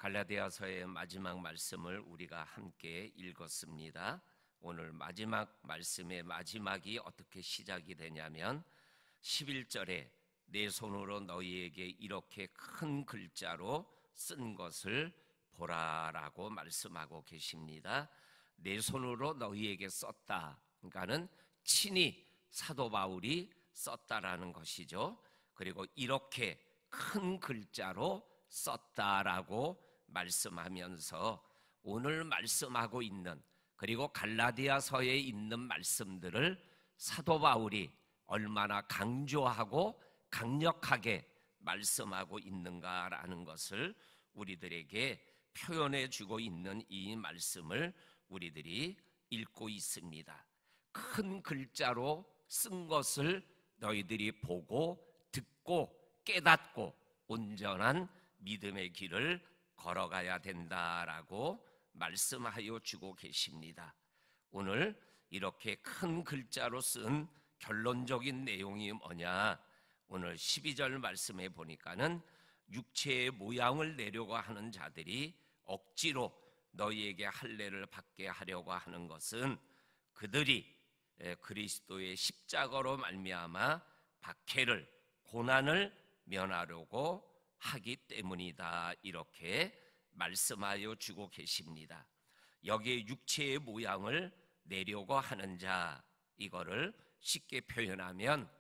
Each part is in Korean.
갈라디아서의 마지막 말씀을 우리가 함께 읽었습니다. 오늘 마지막 말씀의 마지막이 어떻게 시작이 되냐면 11절에 내 손으로 너희에게 이렇게 큰 글자로 쓴 것을 보라라고 말씀하고 계십니다. 내 손으로 너희에게 썼다. 그러니까는 친히 사도 바울이 썼다라는 것이죠. 그리고 이렇게 큰 글자로 썼다라고 말씀하면서 오늘 말씀하고 있는, 그리고 갈라디아서에 있는 말씀들을 사도 바울이 얼마나 강조하고 강력하게 말씀하고 있는가라는 것을 우리들에게 표현해 주고 있는 이 말씀을 우리들이 읽고 있습니다. 큰 글자로 쓴 것을 너희들이 보고 듣고 깨닫고 온전한 믿음의 길을 걸어가야 된다라고 말씀하여 주고 계십니다. 오늘 이렇게 큰 글자로 쓴 결론적인 내용이 뭐냐? 오늘 12절 말씀에 보니까는 육체의 모양을 내려고 하는 자들이 억지로 너희에게 할례를 받게 하려고 하는 것은 그들이 그리스도의 십자가로 말미암아 박해를, 고난을 면하려고 하기 때문이다, 이렇게 말씀하여 주고 계십니다. 여기에 육체의 모양을 내려고 하는 자, 이거를 쉽게 표현하면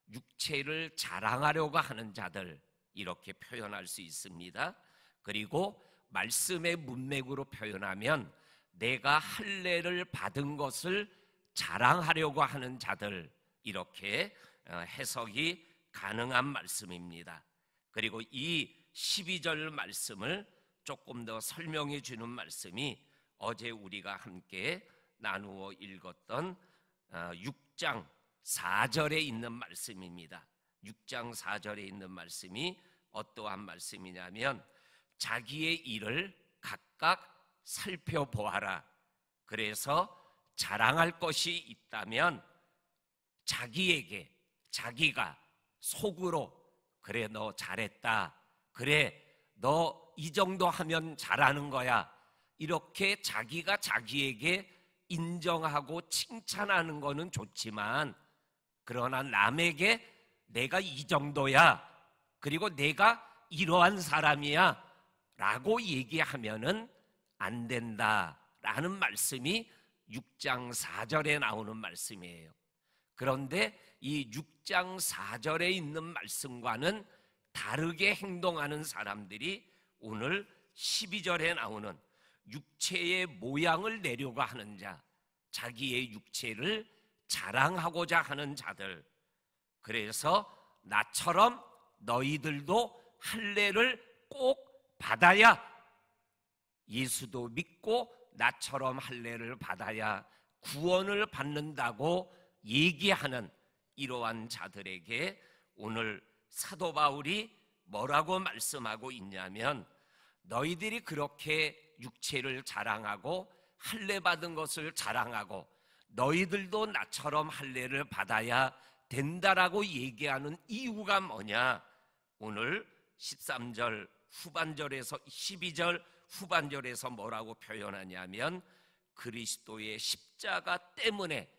육체를 자랑하려고 하는 자들, 이렇게 표현할 수 있습니다. 그리고 말씀의 문맥으로 표현하면 내가 할례를 받은 것을 자랑하려고 하는 자들, 이렇게 해석이 가능한 말씀입니다. 그리고 이 12절 말씀을 조금 더 설명해 주는 말씀이 어제 우리가 함께 나누어 읽었던 6장 4절에 있는 말씀입니다. 6장 4절에 있는 말씀이 어떠한 말씀이냐면 자기의 일을 각각 살펴보아라. 그래서 자랑할 것이 있다면 자기에게, 자기가 속으로 그래 너 잘했다, 그래 너 이 정도 하면 잘하는 거야, 이렇게 자기가 자기에게 인정하고 칭찬하는 거는 좋지만, 그러나 남에게 내가 이 정도야, 그리고 내가 이러한 사람이야 라고 얘기하면은 안 된다라는 말씀이 6장 4절에 나오는 말씀이에요. 그런데 이 6장 4절에 있는 말씀과는 다르게 행동하는 사람들이 오늘 12절에 나오는 육체의 모양을 내려고 하는 자, 자기의 육체를 자랑하고자 하는 자들, 그래서 나처럼 너희들도 할례를 꼭 받아야, 예수도 믿고 나처럼 할례를 받아야 구원을 받는다고 얘기하는 이러한 자들에게 오늘 사도 바울이 뭐라고 말씀하고 있냐면, 너희들이 그렇게 육체를 자랑하고 할례 받은 것을 자랑하고 너희들도 나처럼 할례를 받아야 된다라고 얘기하는 이유가 뭐냐? 오늘 13절 후반절에서 12절 후반절에서 뭐라고 표현하냐면 그리스도의 십자가 때문에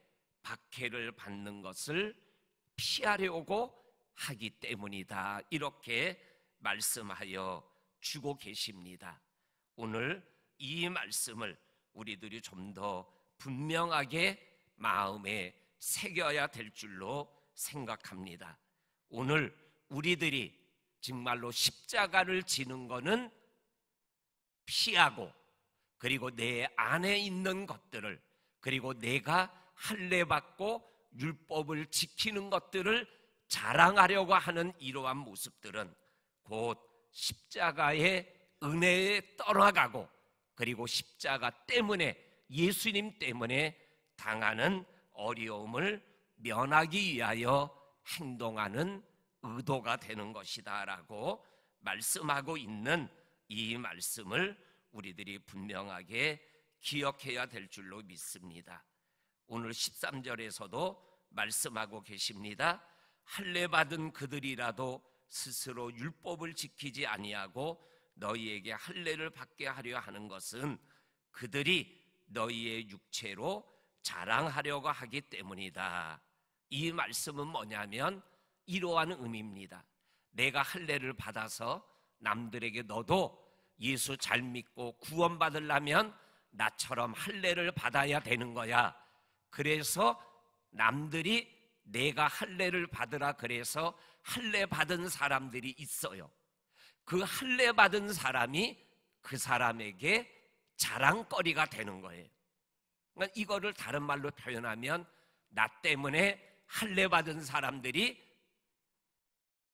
박해를 받는 것을 피하려고 하기 때문이다, 이렇게 말씀하여 주고 계십니다. 오늘 이 말씀을 우리들이 좀 더 분명하게 마음에 새겨야 될 줄로 생각합니다. 오늘 우리들이 정말로 십자가를 지는 것은 피하고, 그리고 내 안에 있는 것들을, 그리고 내가 할례 받고 율법을 지키는 것들을 자랑하려고 하는 이러한 모습들은 곧 십자가의 은혜에 떠나가고, 그리고 십자가 때문에, 예수님 때문에 당하는 어려움을 면하기 위하여 행동하는 의도가 되는 것이다 라고 말씀하고 있는 이 말씀을 우리들이 분명하게 기억해야 될 줄로 믿습니다. 오늘 13절에서도 말씀하고 계십니다. 할례 받은 그들이라도 스스로 율법을 지키지 아니하고 너희에게 할례를 받게 하려 하는 것은 그들이 너희의 육체로 자랑하려고 하기 때문이다. 이 말씀은 뭐냐면 이러한 의미입니다. 내가 할례를 받아서 남들에게 너도 예수 잘 믿고 구원받으려면 나처럼 할례를 받아야 되는 거야. 그래서 남들이 내가 할례를 받으라 그래서 할례 받은 사람들이 있어요. 그 할례 받은 사람이 그 사람에게 자랑거리가 되는 거예요. 그러니까 이거를 다른 말로 표현하면 나 때문에 할례 받은 사람들이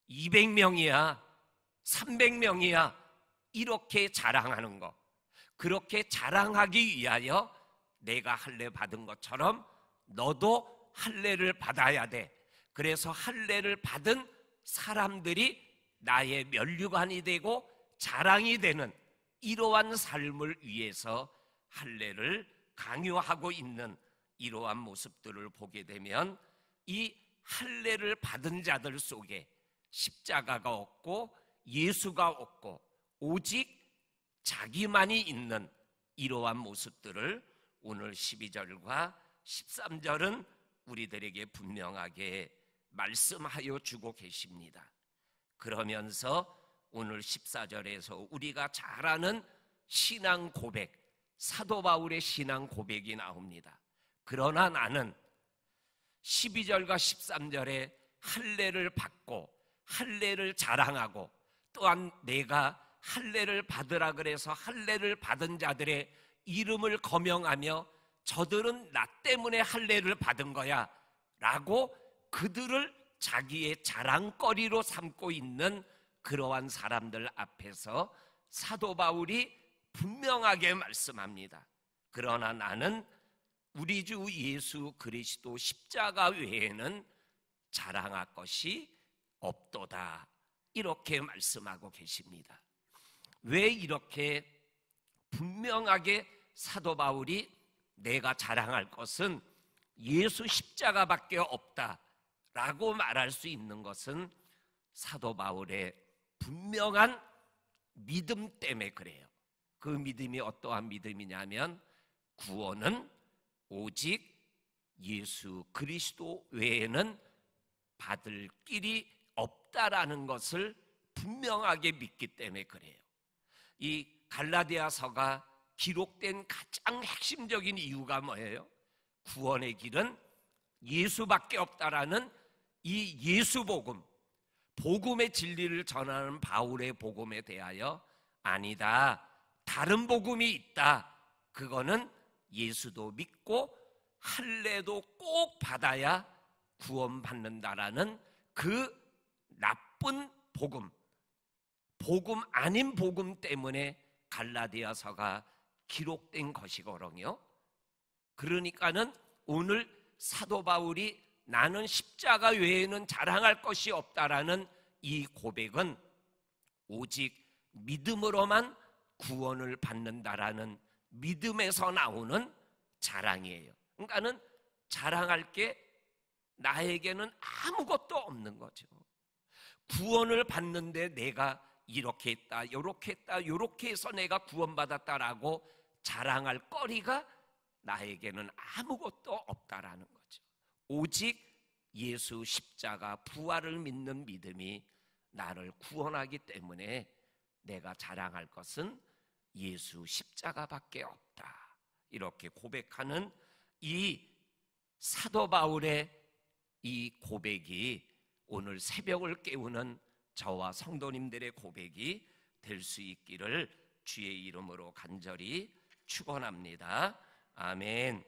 200명이야 300명이야 이렇게 자랑하는 거. 그렇게 자랑하기 위하여 내가 할례 받은 것처럼 너도 할례를 받아야 돼. 그래서 할례를 받은 사람들이 나의 면류관이 되고 자랑이 되는 이러한 삶을 위해서 할례를 강요하고 있는 이러한 모습들을 보게 되면 이 할례를 받은 자들 속에 십자가가 없고 예수가 없고 오직 자기만이 있는 이러한 모습들을 오늘 12절과 13절은 우리들에게 분명하게 말씀하여 주고 계십니다. 그러면서 오늘 14절에서 우리가 잘 아는 신앙 고백, 사도 바울의 신앙 고백이 나옵니다. 그러나 나는 12절과 13절에 할례를 받고 할례를 자랑하고 또한 내가 할례를 받으라 그래서 할례를 받은 자들의 이름을 거명하며 저들은 나 때문에 할례를 받은 거야 라고 그들을 자기의 자랑거리로 삼고 있는 그러한 사람들 앞에서 사도 바울이 분명하게 말씀합니다. 그러나 나는 우리 주 예수 그리스도 십자가 외에는 자랑할 것이 없도다. 이렇게 말씀하고 계십니다. 왜 이렇게 분명하게 사도 바울이 내가 자랑할 것은 예수 십자가밖에 없다라고 말할 수 있는 것은 사도 바울의 분명한 믿음 때문에 그래요. 그 믿음이 어떠한 믿음이냐면 구원은 오직 예수 그리스도 외에는 받을 길이 없다라는 것을 분명하게 믿기 때문에 그래요. 이 갈라디아서가 기록된 가장 핵심적인 이유가 뭐예요? 구원의 길은 예수밖에 없다라는 이 예수 복음, 복음의 진리를 전하는 바울의 복음에 대하여 아니다, 다른 복음이 있다. 그거는 예수도 믿고 할례도 꼭 받아야 구원받는다라는 그 나쁜 복음, 복음 아닌 복음 때문에 갈라디아서가 기록된 것이거든요. 그러니까는 오늘 사도 바울이 나는 십자가 외에는 자랑할 것이 없다라는 이 고백은 오직 믿음으로만 구원을 받는다라는 믿음에서 나오는 자랑이에요. 그러니까는 자랑할 게 나에게는 아무것도 없는 거죠. 구원을 받는데 내가 이렇게 했다, 요렇게 했다, 요렇게 해서 내가 구원받았다라고 자랑할 거리가 나에게는 아무것도 없다라는 거죠. 오직 예수 십자가 부활을 믿는 믿음이 나를 구원하기 때문에 내가 자랑할 것은 예수 십자가밖에 없다. 이렇게 고백하는 이 사도 바울의 이 고백이 오늘 새벽을 깨우는 저와 성도님들의 고백이 될 수 있기를 주의 이름으로 간절히 축원합니다. 아멘.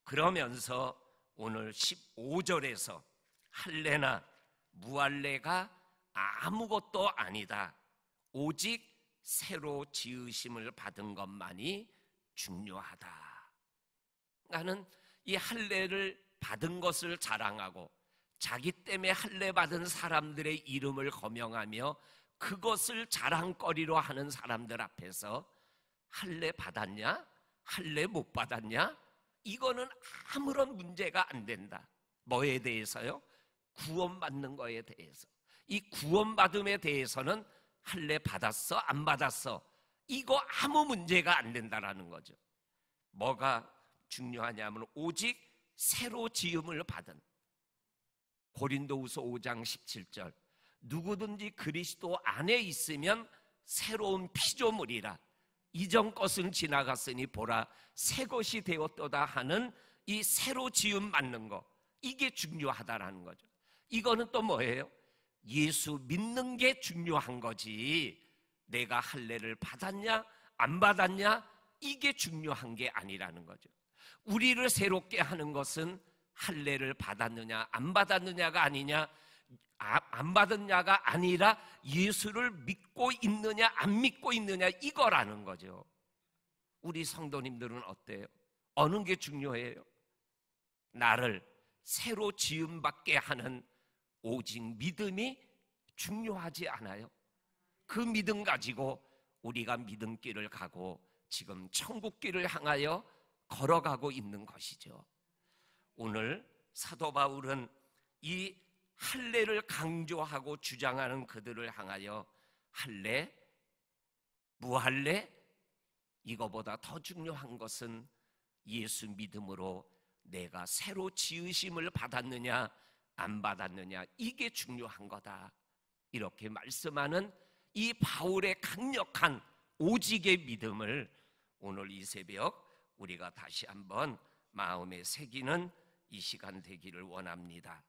그러면서 오늘 15절에서 할례나 무할례가 아무것도 아니다. 오직 새로 지으심을 받은 것만이 중요하다. 나는 이 할례를 받은 것을 자랑하고 자기 때문에 할례 받은 사람들의 이름을 거명하며 그것을 자랑거리로 하는 사람들 앞에서 할례 받았냐? 할례 못 받았냐? 이거는 아무런 문제가 안 된다. 뭐에 대해서요? 구원받는 거에 대해서. 이 구원받음에 대해서는 할례 받았어? 안 받았어? 이거 아무 문제가 안 된다라는 거죠. 뭐가 중요하냐면 오직 새로 지음을 받은, 고린도후서 5장 17절, 누구든지 그리스도 안에 있으면 새로운 피조물이라, 이전 것은 지나갔으니 보라 새 것이 되었도다 하는 이 새로 지음 받는 거, 이게 중요하다라는 거죠. 이거는 또 뭐예요? 예수 믿는 게 중요한 거지, 내가 할례를 받았냐 안 받았냐 이게 중요한 게 아니라는 거죠. 우리를 새롭게 하는 것은 할례를 받았느냐 안 받았느냐가 아니냐, 안 받았냐가 아니라 예수를 믿고 있느냐 안 믿고 있느냐 이거라는 거죠. 우리 성도님들은 어때요? 어느 게 중요해요? 나를 새로 지음받게 하는 오직 믿음이 중요하지 않아요? 그 믿음 가지고 우리가 믿음길을 가고 지금 천국길을 향하여 걸어가고 있는 것이죠. 오늘 사도 바울은 이 할례를 강조하고 주장하는 그들을 향하여 할례, 무할례, 이거보다 더 중요한 것은 예수 믿음으로 내가 새로 지으심을 받았느냐 안 받았느냐, 이게 중요한 거다, 이렇게 말씀하는 이 바울의 강력한 오직의 믿음을 오늘 이 새벽 우리가 다시 한번 마음에 새기는 이 시간 되기를 원합니다.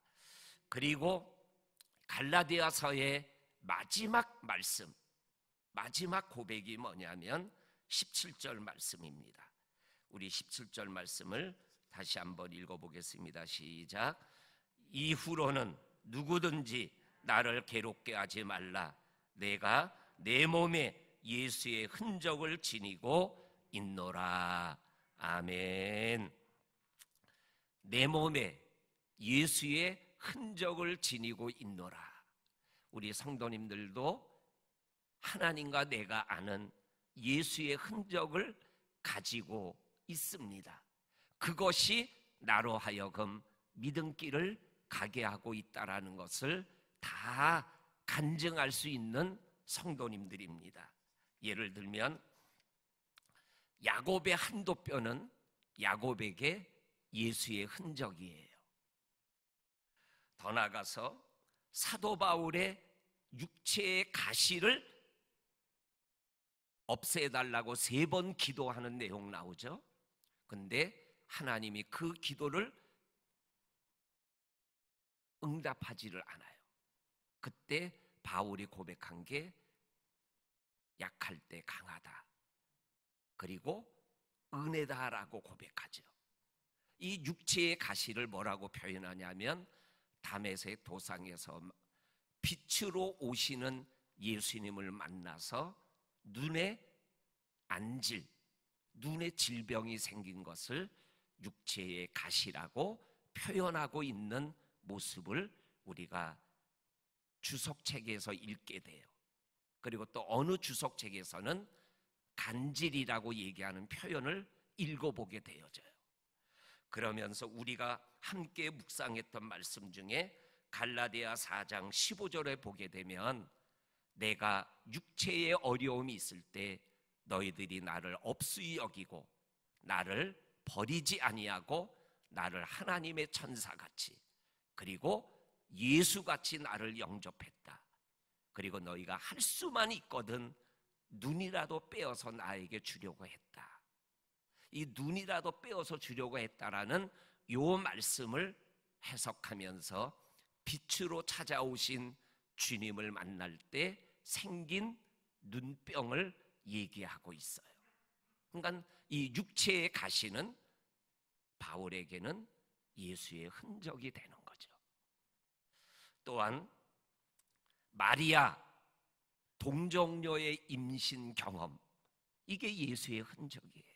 그리고 갈라디아서의 마지막 말씀, 마지막 고백이 뭐냐면 17절 말씀입니다. 우리 17절 말씀을 다시 한번 읽어보겠습니다. 시작. 이후로는 누구든지 나를 괴롭게 하지 말라. 내가 내 몸에 예수의 흔적을 지니고 있노라. 아멘. 내 몸에 예수의 흔적을 지니고 있노라. 우리 성도님들도 하나님과 내가 아는 예수의 흔적을 가지고 있습니다. 그것이 나로 하여금 믿음길을 가게 하고 있다라는 것을 다 간증할 수 있는 성도님들입니다. 예를 들면 야곱의 한도뼈는 야곱에게 예수의 흔적이에요. 더 나아가서 사도 바울의 육체의 가시를 없애달라고 3번 기도하는 내용 나오죠. 근데 하나님이 그 기도를 응답하지를 않아요. 그때 바울이 고백한 게 약할 때 강하다, 그리고 은혜다라고 고백하죠. 이 육체의 가시를 뭐라고 표현하냐면 다메섹 도상에서 빛으로 오시는 예수님을 만나서 눈에 안질, 눈에 질병이 생긴 것을 육체의 가시라고 표현하고 있는 모습을 우리가 주석책에서 읽게 돼요. 그리고 또 어느 주석책에서는 간질이라고 얘기하는 표현을 읽어보게 되어져요. 그러면서 우리가 함께 묵상했던 말씀 중에 갈라디아 4장 15절에 보게 되면 내가 육체의 어려움이 있을 때 너희들이 나를 없수히 여기고 나를 버리지 아니하고 나를 하나님의 천사같이 그리고 예수같이 나를 영접했다. 그리고 너희가 할 수만 있거든 눈이라도 빼어서 나에게 주려고 했다. 이 눈이라도 빼어서 주려고 했다라는 요 말씀을 해석하면서 빛으로 찾아오신 주님을 만날 때 생긴 눈병을 얘기하고 있어요. 그러니까 이 육체의 가시는 바울에게는 예수의 흔적이 되는 거죠. 또한 마리아 동정녀의 임신 경험, 이게 예수의 흔적이에요.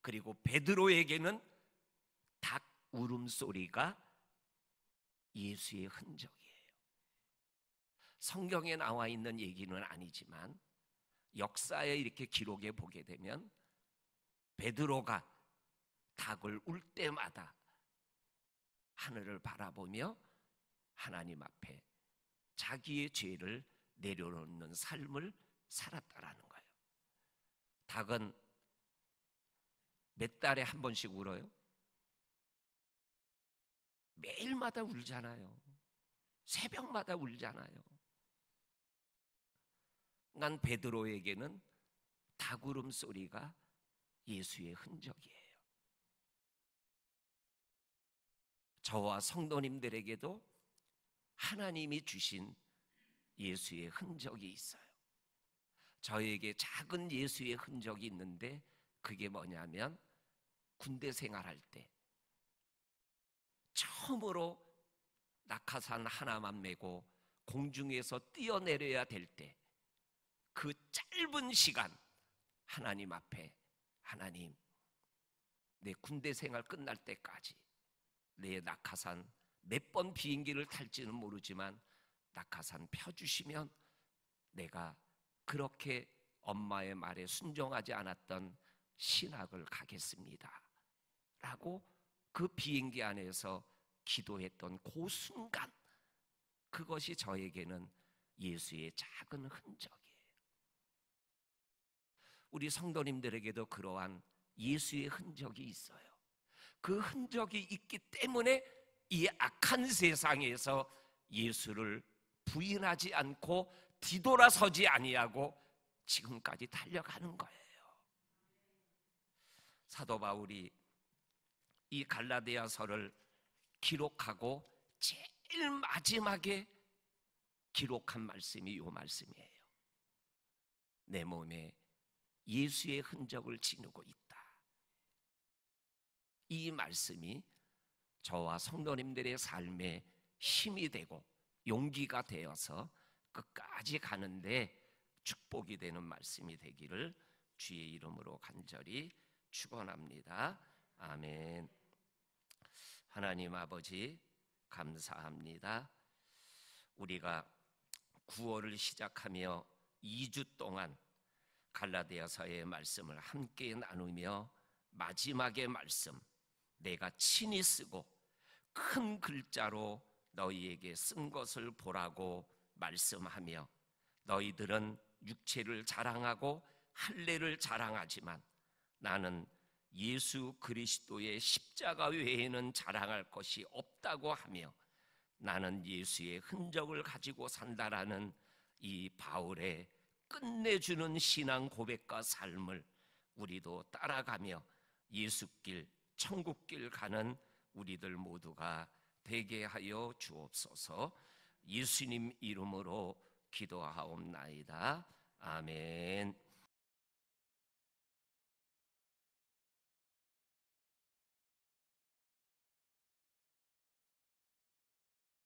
그리고 베드로에게는 닭 울음소리가 예수의 흔적이에요. 성경에 나와 있는 얘기는 아니지만 역사에 이렇게 기록해 보게 되면 베드로가 닭을 울 때마다 하늘을 바라보며 하나님 앞에 자기의 죄를 내려놓는 삶을 살았다라는 거예요. 닭은 몇 달에 한 번씩 울어요? 매일마다 울잖아요. 새벽마다 울잖아요. 난 베드로에게는 닭 울음소리가 예수의 흔적이에요. 저와 성도님들에게도 하나님이 주신 예수의 흔적이 있어요. 저에게 작은 예수의 흔적이 있는데 그게 뭐냐면 군대 생활할 때 처음으로 낙하산 하나만 메고 공중에서 뛰어내려야 될 때 그 짧은 시간 하나님 앞에, 하나님, 내 군대 생활 끝날 때까지 내 낙하산 몇 번 비행기를 탈지는 모르지만 낙하산 펴주시면 내가 그렇게 엄마의 말에 순종하지 않았던 신학을 가겠습니다 라고 그 비행기 안에서 기도했던 그 순간, 그것이 저에게는 예수의 작은 흔적이에요. 우리 성도님들에게도 그러한 예수의 흔적이 있어요. 그 흔적이 있기 때문에 이 악한 세상에서 예수를 부인하지 않고 뒤돌아서지 아니하고 지금까지 달려가는 거예요. 사도 바울이 이 갈라디아서를 기록하고 제일 마지막에 기록한 말씀이 이 말씀이에요. 내 몸에 예수의 흔적을 지니고 있다. 이 말씀이 저와 성도님들의 삶에 힘이 되고 용기가 되어서 끝까지 가는데 축복이 되는 말씀이 되기를 주의 이름으로 간절히 축원합니다. 아멘. 하나님 아버지 감사합니다. 우리가 9월을 시작하며 2주 동안 갈라디아서의 말씀을 함께 나누며 마지막의 말씀, 내가 친히 쓰고 큰 글자로 너희에게 쓴 것을 보라고 말씀하며, 너희들은 육체를 자랑하고 할례를 자랑하지만 나는 예수 그리스도의 십자가 외에는 자랑할 것이 없다고 하며, 나는 예수의 흔적을 가지고 산다라는 이 바울의 끝내주는 신앙 고백과 삶을 우리도 따라가며 예수길, 천국길 가는 우리들 모두가 되게 하여 주옵소서. 예수님 이름으로 기도하옵나이다. 아멘.